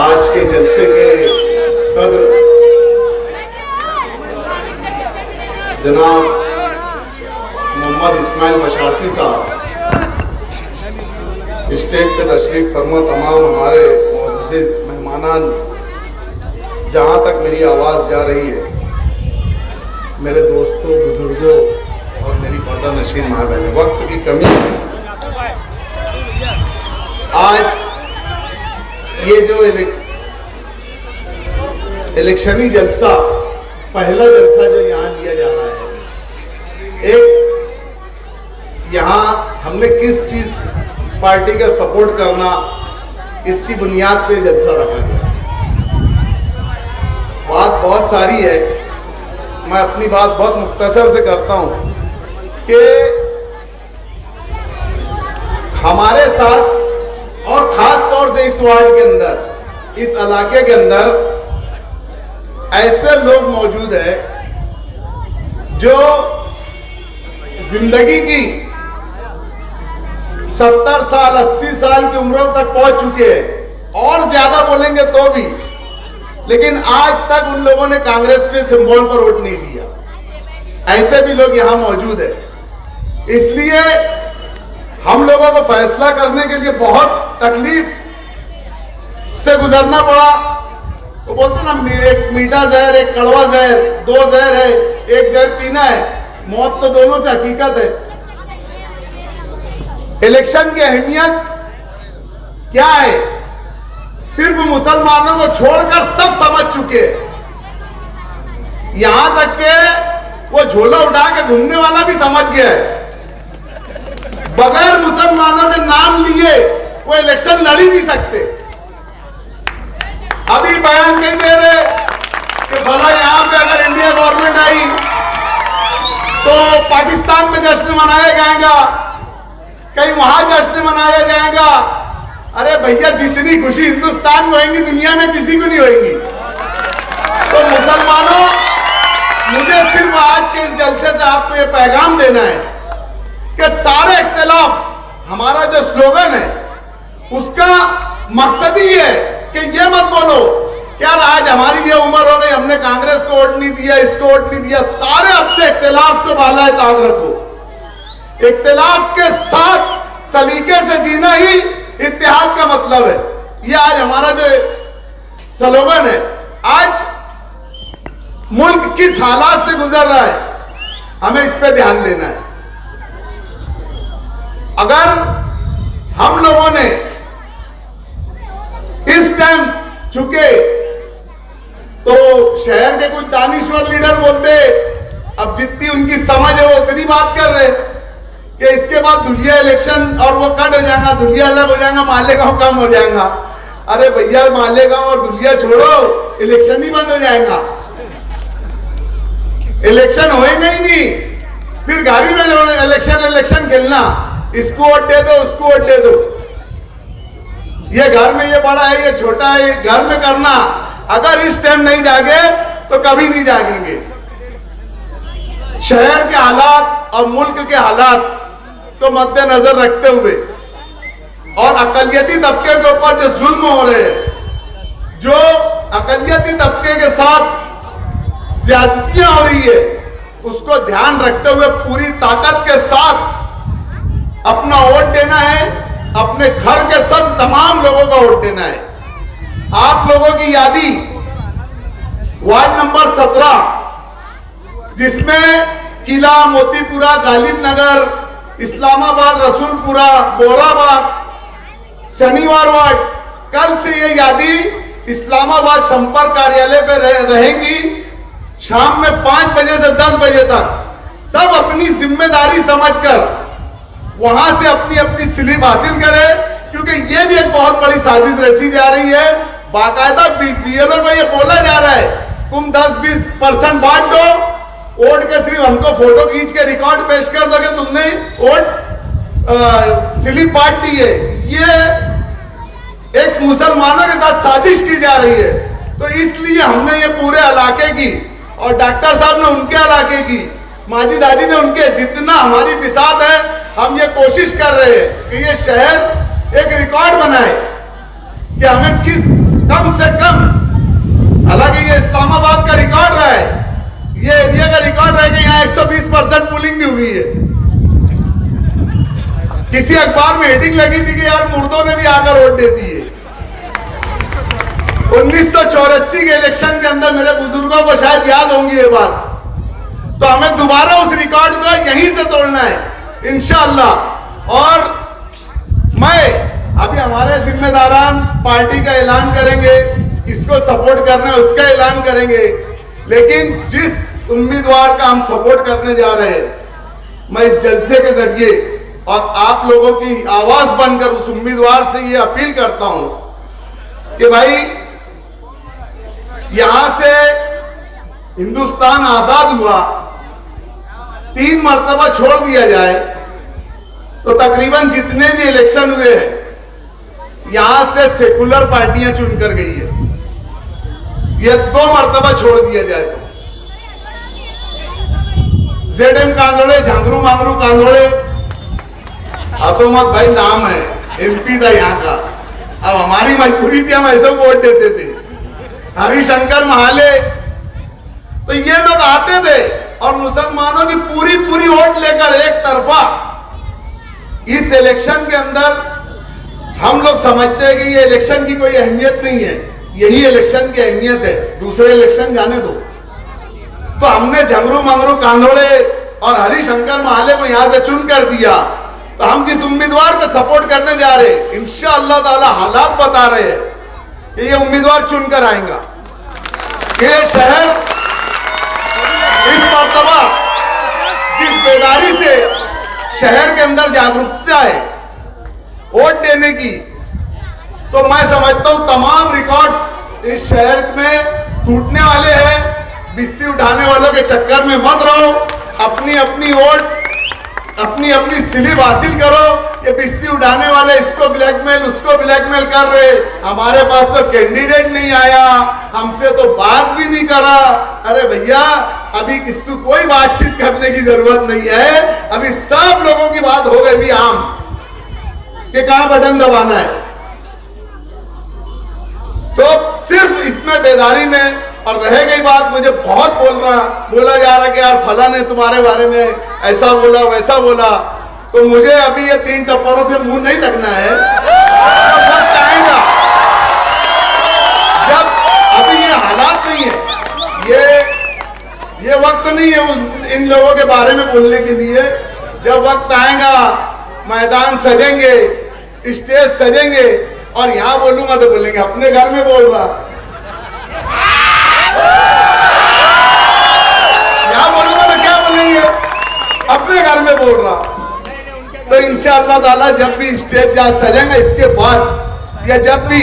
आज के जलसे के सदर जनाब मोहम्मद इस्माइल बशारती साहब, स्टेज पे तशरीफ फरमा तमाम हमारे मुअज़्ज़िज़ मेहमानान, जहाँ तक मेरी आवाज़ जा रही है, मेरे दोस्तों, बुजुर्गों और मेरी पर्दा नशीन माँ बहनें, वक्त की कमी है। आज ये जो इलेक्शनी जलसा, पहला जलसा जो यहाँ लिया जा रहा है, एक यहाँ हमने किस चीज पार्टी का सपोर्ट करना, इसकी बुनियाद पे जलसा रखा गया। बात बहुत सारी है, मैं अपनी बात बहुत मुख्तसर से करता हूं कि हमारे साथ और खास तौर से इस वार्ड के अंदर, इस इलाके के अंदर ऐसे लोग मौजूद हैं जो जिंदगी की 70 साल 80 साल की उम्रों तक पहुंच चुके हैं, और ज्यादा बोलेंगे तो भी, लेकिन आज तक उन लोगों ने कांग्रेस के सिंबल पर वोट नहीं दिया। ऐसे भी लोग यहां मौजूद हैं। इसलिए हम लोगों को फैसला करने के लिए बहुत तकलीफ से गुजरना पड़ा। तो बोलते ना, एक मीठा जहर, एक कड़वा जहर, दो जहर है, एक जहर पीना है, मौत तो दोनों से हकीकत है। इलेक्शन की अहमियत क्या है, सिर्फ मुसलमानों को छोड़कर सब समझ चुके। यहां तक के वो झोला उठा के घूमने वाला भी समझ गया है। बगैर मुसलमानों के नाम लिए वो इलेक्शन लड़ ही नहीं सकते। अभी बयान कह दे रहे कि भला यहां पे अगर इंडिया गवर्नमेंट आई तो पाकिस्तान में जश्न मनाया जाएगा, कहीं वहां जश्न मनाया जाएगा। अरे भैया, जितनी खुशी हिंदुस्तान में होगी, दुनिया में किसी को नहीं होगी। तो मुसलमानों, मुझे सिर्फ आज के इस जलसे से आपको ये पैगाम देना है कि सारे इख्तिलाफ, हमारा जो स्लोगन है उसका मकसद ही है कि ये मत बोलो कि यार आज हमारी ये उम्र हो गई, हमने कांग्रेस को वोट नहीं दिया, इसको वोट नहीं दिया। सारे अपने इख्तिलाफ को बाला ताक रखो। इख्तिलाफ के साथ सलीके से जीना ही इत्तेहाद का मतलब है। ये आज हमारा जो स्लोगन है। आज मुल्क किस हालात से गुजर रहा है, हमें इस पे ध्यान देना है। अगर हम लोगों ने इस टाइम चुके तो शहर के कुछ दानिश्वर लीडर बोलते, अब जितनी उनकी समझ है वो उतनी बात कर रहे कि इसके बाद दुलिया इलेक्शन और वो कट हो जाएगा, दुलिया अलग हो जाएगा, मालेगांव कम हो जाएगा। अरे भैया, मालेगांव और दुलिया छोड़ो, इलेक्शन ही बंद हो जाएगा। इलेक्शन होएगा ही नहीं, फिर गाड़ी में इलेक्शन खेलना, इसको वोट दे दो, उसको वोट दे दो। ये घर में ये बड़ा है, ये छोटा है, ये घर में करना। अगर इस टाइम नहीं जागे तो कभी नहीं जागेंगे। शहर के हालात और मुल्क के हालात को मद्देनजर रखते हुए और अकलियती तबके के ऊपर जो जुल्म हो रहे हैं, जो अकलियती तबके के साथ ज्यादतियां हो रही है, उसको ध्यान रखते हुए पूरी ताकत के साथ अपना वोट देना है। अपने घर के सब तमाम लोगों का वोट देना है। आप लोगों की यादी वार्ड नंबर 17, जिसमें किला, मोतीपुरा, गालिब नगर, इस्लामाबाद, रसूलपुरा, बोराबाद, शनिवार वार्ड, कल से ये यादी इस्लामाबाद संपर्क कार्यालय पे रहेंगी। शाम में 5 बजे से 10 बजे तक सब अपनी जिम्मेदारी समझकर वहां से अपनी अपनी स्लिप हासिल करें, क्योंकि ये भी एक बहुत बड़ी साजिश रची जा रही है। बाकायदा बीएलओ को ये बोला जा रहा है, तुम 10-20% बांट दो, वोट के सिर्फ हमको फोटो खींच के रिकॉर्ड पेश कर दो कि तुमने वोट स्लिप बांट दी है। ये एक मुसलमानों के साथ साजिश की जा रही है। तो इसलिए हमने ये पूरे इलाके की, और डॉक्टर साहब ने उनके इलाके की, माजी दादी ने उनके, जितना हमारी बिसात है, हम ये कोशिश कर रहे हैं कि ये शहर एक रिकॉर्ड बनाए कि हमें किस कम से कम, हालांकि ये इस्लामाबाद का रिकॉर्ड रहा है, ये एरिया का रिकॉर्ड है कि यहाँ 120% पुलिंग भी हुई है। किसी अखबार में हेडिंग लगी थी कि यार मुर्दों ने भी आकर वोट दे दिए। 1984 के इलेक्शन के अंदर मेरे बुजुर्गों को शायद याद होंगी ये बात, तो हमें दोबारा उस रिकॉर्ड को यहीं से तोड़ना है इंशाअल्लाह। और मैं अभी हमारे जिम्मेदारान पार्टी का ऐलान करेंगे, किसको सपोर्ट करना है उसका ऐलान करेंगे, लेकिन जिस उम्मीदवार का हम सपोर्ट करने जा रहे हैं, मैं इस जलसे के जरिए और आप लोगों की आवाज बनकर उस उम्मीदवार से ये अपील करता हूं कि भाई यहां से हिंदुस्तान आजाद हुआ, 3 मर्तबा छोड़ दिया जाए तो तकरीबन जितने भी इलेक्शन हुए हैं यहां से सेकुलर पार्टियां चुनकर गई है। ये 2 मर्तबा छोड़ दिया जाए तो जेडएम कांदोड़े, झांगरू मांगरू कांदोड़े, असोमत भाई नाम है, एमपी था यहाँ का। अब हमारी मजबूरी थी, हम ऐसे वोट देते थे। हरिशंकर महाले, तो ये लोग आते थे और मुसलमानों की पूरी पूरी वोट लेकर एक तरफा। इस इलेक्शन के अंदर हम लोग समझते हैं कि ये इलेक्शन की कोई अहमियत नहीं है, यही इलेक्शन की अहमियत है, दूसरे इलेक्शन जाने दो। तो हमने झंगरू मंगरू कांदोड़े और हरिशंकर महाले को यहां से चुन कर दिया। तो हम जिस उम्मीदवार को सपोर्ट करने जा रहे हैं, इंशाअल्लाह ताला हालात बता रहे हैं कि ये उम्मीदवार चुनकर आएगा। ये शहर इस मर्तबा जिस बेदारी से शहर के अंदर जागरूकता है वोट देने की, तो मैं समझता हूं तमाम रिकॉर्ड्स इस शहर में टूटने वाले हैं। बिस्सी उठाने वालों के चक्कर में मत रहो, अपनी अपनी वोट, अपनी अपनी स्लिप हासिल करो। ये बिस्सी उठाने वाले इसको ब्लैकमेल उसको ब्लैकमेल कर रहे, हमारे पास तो कैंडिडेट नहीं आया, हमसे तो बात भी नहीं करा। अरे भैया, अभी किसको कोई बातचीत करने की जरूरत नहीं है, अभी सब लोगों की बात हो गई आम कि कहां बटन दबाना है। तो सिर्फ इसमें बेदारी में, और रह गई बात, मुझे बहुत बोला जा रहा कि यार फला ने तुम्हारे बारे में ऐसा बोला वैसा बोला, तो मुझे अभी ये 3 टप्परों से मुंह नहीं लगना है। जब वक्त आएगा, जब अभी ये हालात नहीं है, ये वक्त नहीं है इन लोगों के बारे में बोलने के लिए। जब वक्त आएगा, मैदान सजेंगे, स्टेज सजेंगे, और यहां बोलूंगा तो बोलेंगे अपने घर में बोल रहा, यहां बोलूंगा तो क्या बोलेंगे, अपने घर में बोल रहा। तो इंशाअल्लाह ताला जब भी स्टेज जहां सजेंगे, इसके बाद या जब भी,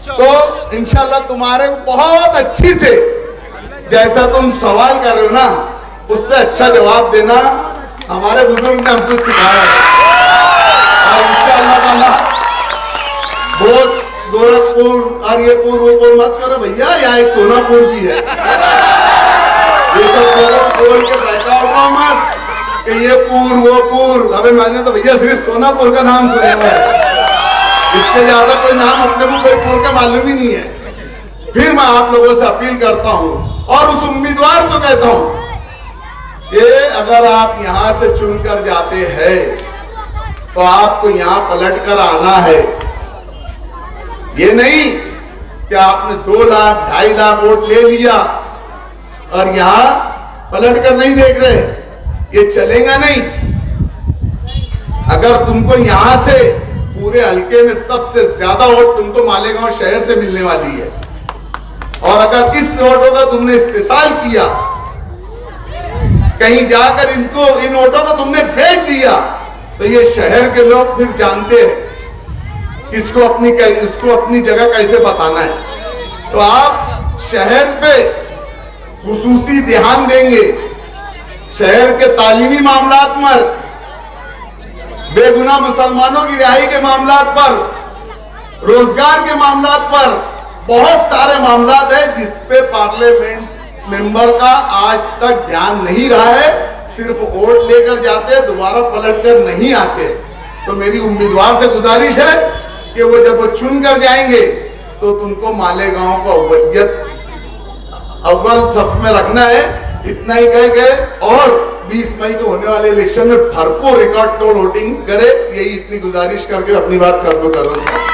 तो इंशाअल्लाह तुम्हारे बहुत अच्छी से, जैसा तुम सवाल कर रहे हो ना, उससे अच्छा जवाब देना हमारे बुजुर्ग ने हमको सिखाया है। और इंशाअल्लाह ताला बहुत गोरखपुर और ये पूर्व मत करो भैया, यहाँ एक सोनापुर भी है, ये सब बोल के बैठा होगा मत कि ये पूर्व वो पूर्व। अबे मैंने तो भैया सिर्फ सोनापुर का नाम सुना है, इसके ज्यादा कोई नाम अपने को कोई पूर्व का मालूम ही नहीं है। फिर मैं आप लोगों से अपील करता हूं और उस उम्मीदवार को कहता हूं कि अगर आप यहां से चुनकर जाते हैं तो आपको यहां पलट कर आना है। ये नहीं कि आपने 2 लाख 2.5 लाख वोट ले लिया और यहां पलट कर नहीं देख रहे, ये चलेगा नहीं। अगर तुमको यहां से पूरे हल्के में सबसे ज्यादा वोट तुमको मालेगांव शहर से मिलने वाली है, और अगर इस वोटों का तुमने इस्तेमाल किया, कहीं जाकर इन वोटों को तुमने बेच दिया, तो ये शहर के लोग फिर जानते हैं इसको अपनी जगह कैसे बताना है। तो आप शहर पे खुसूसी ध्यान देंगे, शहर के तालीमी मामलात पर, बेगुनाह मुसलमानों की रिहाई के मामलात पर, रोजगार के मामलात पर, बहुत सारे मामलात हैं जिस पे पार्लियामेंट मेंबर का आज तक ध्यान नहीं रहा है। सिर्फ वोट लेकर जाते, दोबारा पलटकर नहीं आते। तो मेरी उम्मीदवार से गुजारिश है कि वो जब वो चुन कर जाएंगे तो तुमको मालेगांव को अव्वल सफ में रखना है। इतना ही कह के और 20 मई को होने वाले इलेक्शन में भरपूर रिकॉर्ड तोड़ वोटिंग करे, यही इतनी गुजारिश करके अपनी बात कर दो।